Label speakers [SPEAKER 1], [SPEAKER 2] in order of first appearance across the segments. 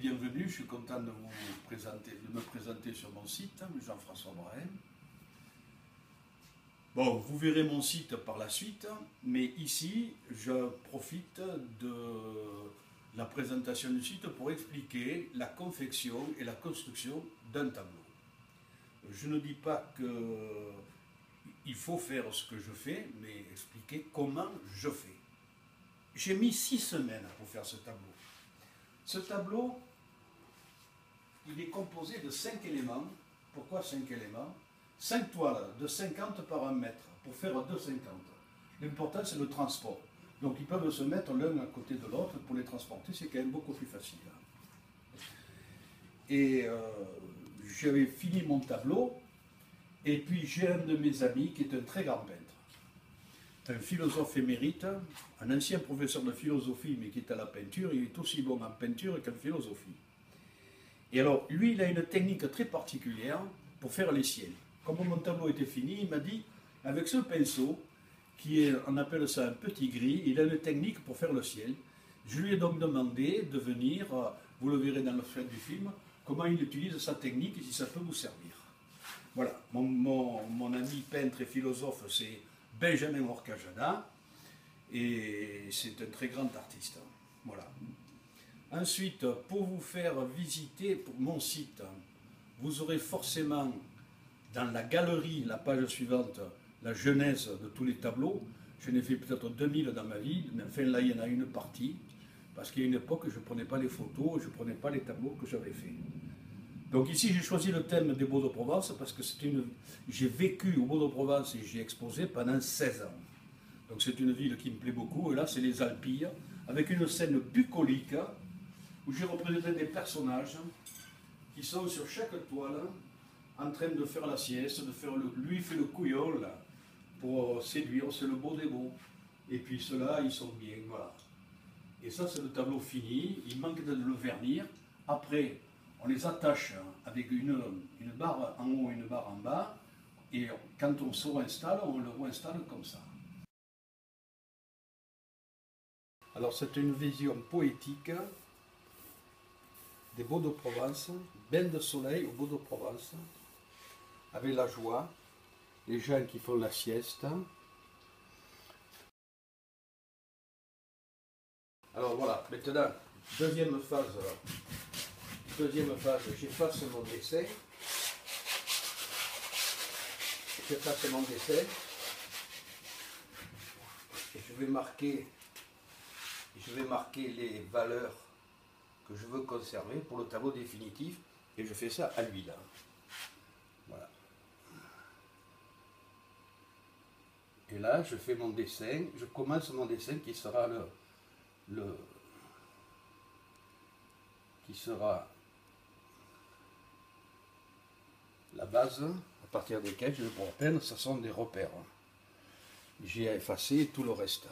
[SPEAKER 1] bienvenue, je suis content de me présenter sur mon site, Jean-François Brahim. Bon, vous verrez mon site par la suite, mais ici, je profite de la présentation du site pour expliquer la confection et la construction d'un tableau. Je ne dis pas qu'il faut faire ce que je fais, mais expliquer comment je fais. J'ai mis 6 semaines pour faire ce tableau. Ce tableau, il est composé de 5 éléments. Pourquoi 5 éléments? 5 toiles de 50 par 1 mètre pour faire 2,50. L'important, c'est le transport. Donc, ils peuvent se mettre l'un à côté de l'autre pour les transporter. C'est quand même beaucoup plus facile. Et j'avais fini mon tableau. Et puis, j'ai un de mes amis qui est un très grand peintre. Un philosophe émérite, un ancien professeur de philosophie, mais qui est à la peinture. Il est aussi bon en peinture qu'en philosophie. Et alors, lui, il a une technique très particulière pour faire les ciels. Comme mon tableau était fini, il m'a dit, avec ce pinceau, on appelle ça un petit gris, il a une technique pour faire le ciel. Je lui ai donc demandé de venir, vous le verrez dans le fait du film, comment il utilise sa technique et si ça peut vous servir. Voilà, mon ami peintre et philosophe, c'est Benjamin Horcajada, et c'est un très grand artiste. Voilà. Ensuite, pour vous faire visiter pour mon site, vous aurez forcément dans la galerie, la page suivante, la genèse de tous les tableaux. Je n'ai fait peut-être 2000 dans ma vie, mais enfin là il y en a une partie, parce qu'il y a une époque je ne prenais pas les photos, je ne prenais pas les tableaux que j'avais faits. Donc ici j'ai choisi le thème des Beaux-de-Provence, parce que j'ai vécu au Beaux-de-Provence et j'ai exposé pendant 16 ans. Donc c'est une ville qui me plaît beaucoup, et là c'est les Alpilles, avec une scène bucolique, où j'ai représenté des personnages qui sont sur chaque toile, en train de faire la sieste, lui fait le couillon là, pour séduire, c'est le beau des beaux. Et puis ceux-là, ils sont bien, voilà. Et ça, c'est le tableau fini, il manque de le vernir. Après, on les attache avec une barre en haut et une barre en bas, et quand on se réinstalle, on le réinstalle comme ça. Alors c'est une vision poétique des Beaux-de-Provence, bain de soleil au Beaux-de-Provence, avec la joie, les gens qui font la sieste. Alors voilà, maintenant, deuxième phase, j'efface mon dessin. Et je vais marquer les valeurs que je veux conserver pour le tableau définitif, et je fais ça à l'huile. Voilà. Et là, je fais mon dessin, je commence mon dessin qui sera la base à partir desquelles je vais pouvoir peindre. Ce sont des repères. J'ai effacé tout le reste.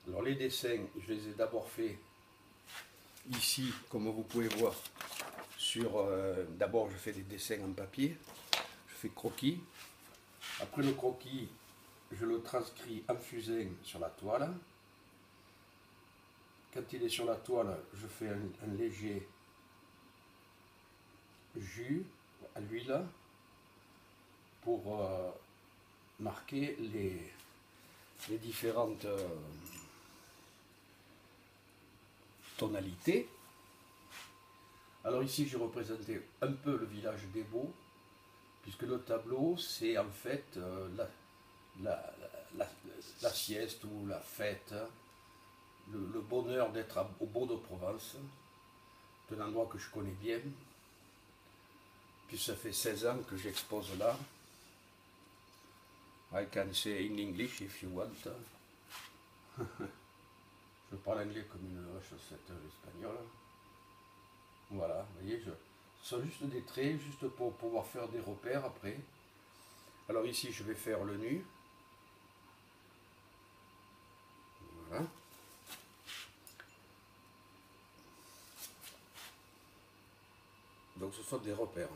[SPEAKER 1] Alors les dessins, je les ai d'abord faits ici, comme vous pouvez voir, d'abord je fais des dessins en papier, je fais croquis. Après le croquis, je le transcris en fusain sur la toile. Quand il est sur la toile, je fais un léger jus à l'huile pour marquer les différentes tonalités. Alors ici, j'ai représenté un peu le village des Beaux, puisque le tableau, c'est en fait la sieste ou la fête, le bonheur d'être au Beaux-de-Provence, c'est un endroit que je connais bien, puis ça fait 16 ans que j'expose là. I can say in English if you want. Je parle anglais comme une chaussette espagnole. Voilà, vous voyez, ce sont juste des traits, juste pour pouvoir faire des repères après. Alors ici, je vais faire le nu. Voilà. Donc ce sont des repères.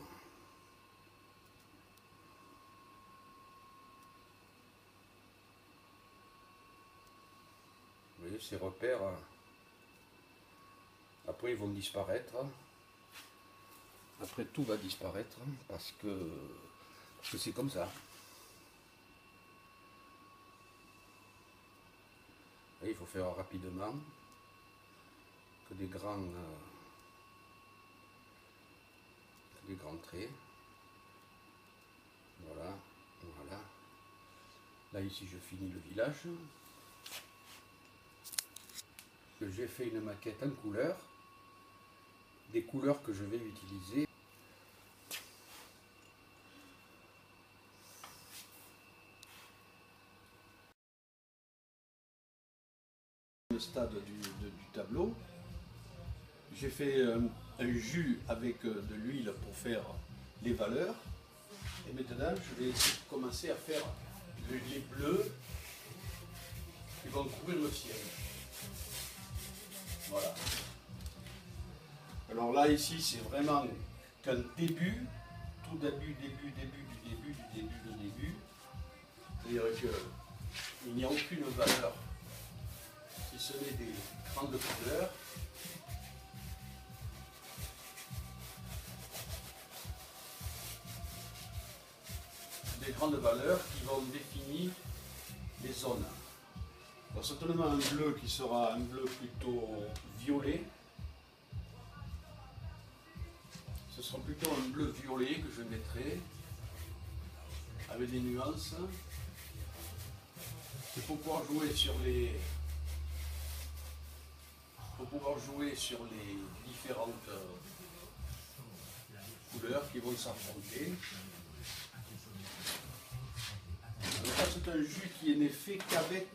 [SPEAKER 1] Vous voyez, ces repères
[SPEAKER 2] Après ils vont disparaître. Après tout va disparaître parce que c'est comme ça. Et il faut faire rapidement que des grands traits. Voilà, voilà. Là ici je finis le village. J'ai fait une maquette en couleur, des couleurs que je vais utiliser.
[SPEAKER 1] Le stade du tableau, j'ai fait un jus avec de l'huile pour faire les valeurs. Et maintenant, je vais commencer à faire les bleus qui vont couvrir le ciel. Voilà. Alors là, ici, c'est vraiment qu'un début, tout début. C'est-à-dire qu'il n'y a aucune valeur, si ce n'est des grandes couleurs. Des grandes valeurs qui vont définir les zones. Alors, certainement un bleu qui sera un bleu plutôt violet. Ce sera plutôt un bleu violet que je mettrai avec des nuances. C'est pour pouvoir jouer sur les différentes couleurs qui vont s'affronter. C'est un jus qui n'est fait qu'avec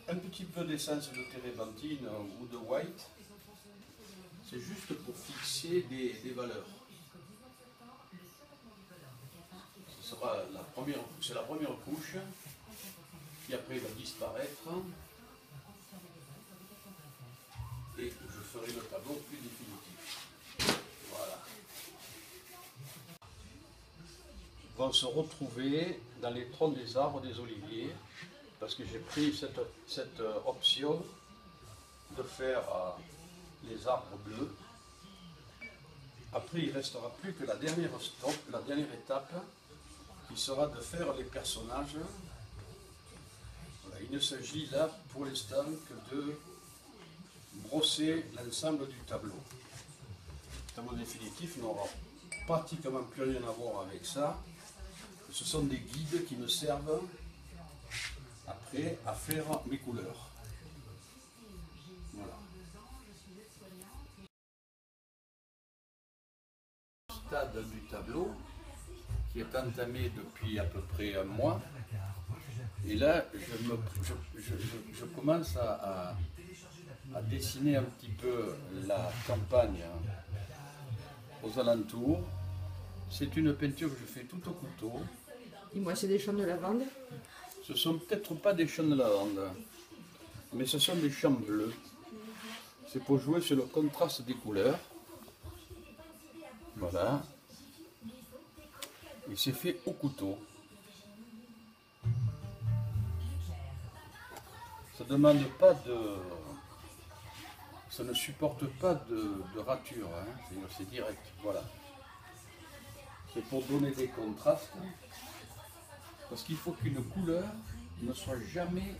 [SPEAKER 1] un petit peu d'essence de térébenthine ou de white. C'est juste pour fixer des valeurs. C'est la première couche qui après va disparaître et je ferai le tableau plus définitif. Voilà. Vont se retrouver dans les troncs des arbres des oliviers parce que j'ai pris cette option de faire les arbres bleus. Après il ne restera plus que la dernière étape qui sera de faire les personnages. Voilà, il ne s'agit là pour l'instant que de brosser l'ensemble du tableau. Le tableau définitif n'aura pratiquement plus rien à voir avec ça. Ce sont des guides qui me servent après à faire mes couleurs. Voilà. Le stade du tableau qui est entamé depuis à peu près un mois. Et là, je commence à dessiner un petit peu la campagne aux alentours. C'est une peinture que je fais tout au couteau.
[SPEAKER 3] Et moi, c'est des champs de lavande.
[SPEAKER 1] Ce ne sont peut-être pas des champs de lavande, mais ce sont des champs bleus. C'est pour jouer sur le contraste des couleurs. Voilà. Et c'est fait au couteau. Ça demande pas ça ne supporte pas de rature, hein. C'est direct. Voilà. C'est pour donner des contrastes. Parce qu'il faut qu'une couleur ne soit jamais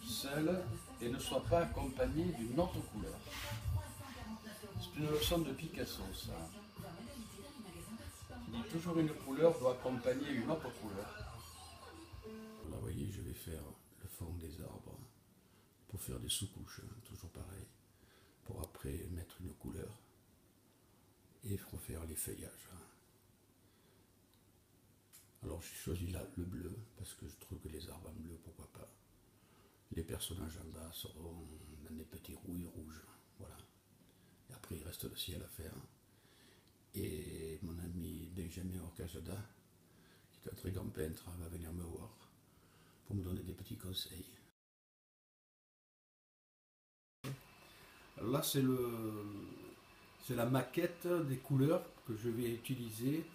[SPEAKER 1] seule et ne soit pas accompagnée d'une autre couleur. C'est une leçon de Picasso, ça. Il dit toujours une couleur doit accompagner une autre couleur.
[SPEAKER 2] Là, vous voyez, je vais faire le fond des arbres pour faire des sous-couches, toujours pareil, pour après mettre une couleur et refaire les feuillages. Alors j'ai choisi là le bleu parce que je trouve que les arbres en bleu, pourquoi pas. Les personnages en bas seront dans des petits rouilles rouges, voilà. Et après il reste le ciel à faire. Et mon ami Benjamin Orcajada, qui est un très grand peintre, va venir me voir pour me donner des petits conseils. Alors là c'est la maquette des couleurs que je vais utiliser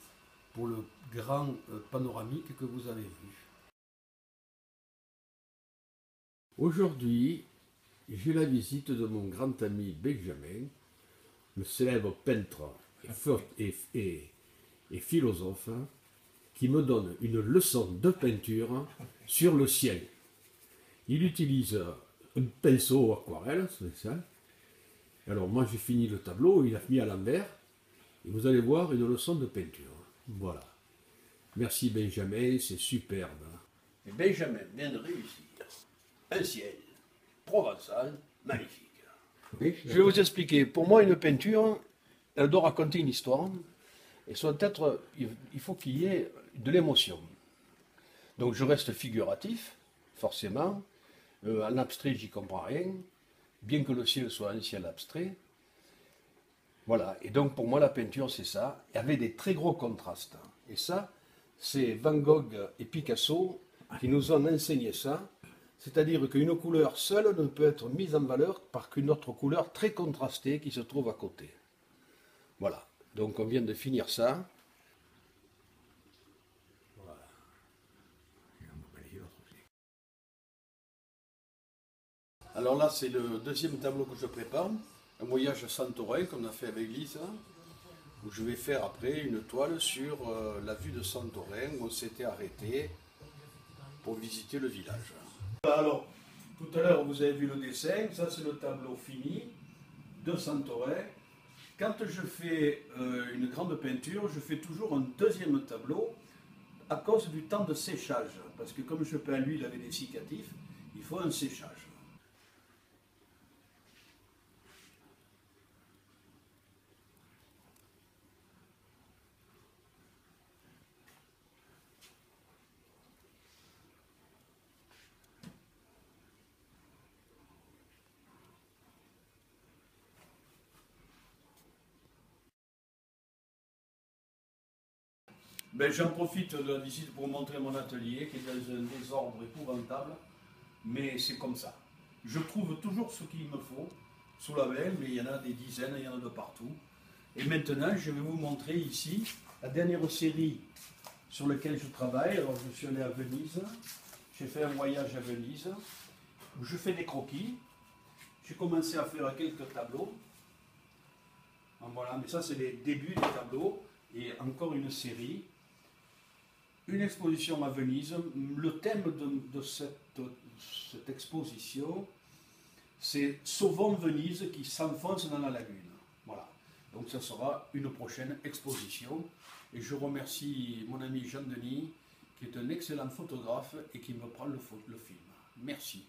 [SPEAKER 2] pour le grand panoramique que vous avez vu. Aujourd'hui, j'ai la visite de mon grand ami Benjamin, le célèbre peintre et philosophe, qui me donne une leçon de peinture sur le ciel. Il utilise un pinceau aquarelle, c'est ça. Alors moi j'ai fini le tableau, il a mis à l'envers, et vous allez voir une leçon de peinture. Voilà. Merci Benjamin, c'est superbe.
[SPEAKER 1] Et Benjamin vient de réussir un ciel provençal magnifique.
[SPEAKER 2] Oui,
[SPEAKER 1] Je vais vous expliquer. Pour moi, une peinture, elle doit raconter une histoire. Et il faut qu'il y ait de l'émotion. Donc je reste figuratif, forcément. En abstrait, j'y comprends rien. Bien que le ciel soit un ciel abstrait. Voilà. Et donc pour moi, la peinture, c'est ça. Avec des très gros contrastes. Et ça, c'est Van Gogh et Picasso qui nous ont enseigné ça. C'est-à-dire qu'une couleur seule ne peut être mise en valeur par qu'une autre couleur très contrastée qui se trouve à côté. Voilà. Donc on vient de finir ça. Voilà. Alors là, c'est le deuxième tableau que je prépare. Un voyage à Santorin qu'on a fait avec Lisa. Où je vais faire après une toile sur la vue de Santorin où on s'était arrêté pour visiter le village. Alors, tout à l'heure, vous avez vu le dessin, ça c'est le tableau fini de Santorin. Quand je fais une grande peinture, je fais toujours un deuxième tableau à cause du temps de séchage. Parce que comme je peins à l'huile avec des cicatifs, il faut un séchage. Ben, j'en profite de la visite pour montrer mon atelier qui est dans un désordre épouvantable, mais c'est comme ça. Je trouve toujours ce qu'il me faut sous la main, mais il y en a des dizaines, il y en a de partout. Et maintenant, je vais vous montrer ici la dernière série sur laquelle je travaille. Alors, je suis allé à Venise, j'ai fait un voyage à Venise, où je fais des croquis. J'ai commencé à faire quelques tableaux. Voilà, mais ça, c'est les débuts des tableaux. Et encore une série. Une exposition à Venise. Le thème de cette exposition, c'est Sauvons Venise qui s'enfonce dans la lagune. Voilà. Donc ça sera une prochaine exposition. Et je remercie mon ami Jean-Denis, qui est un excellent photographe et qui me prend le film. Merci.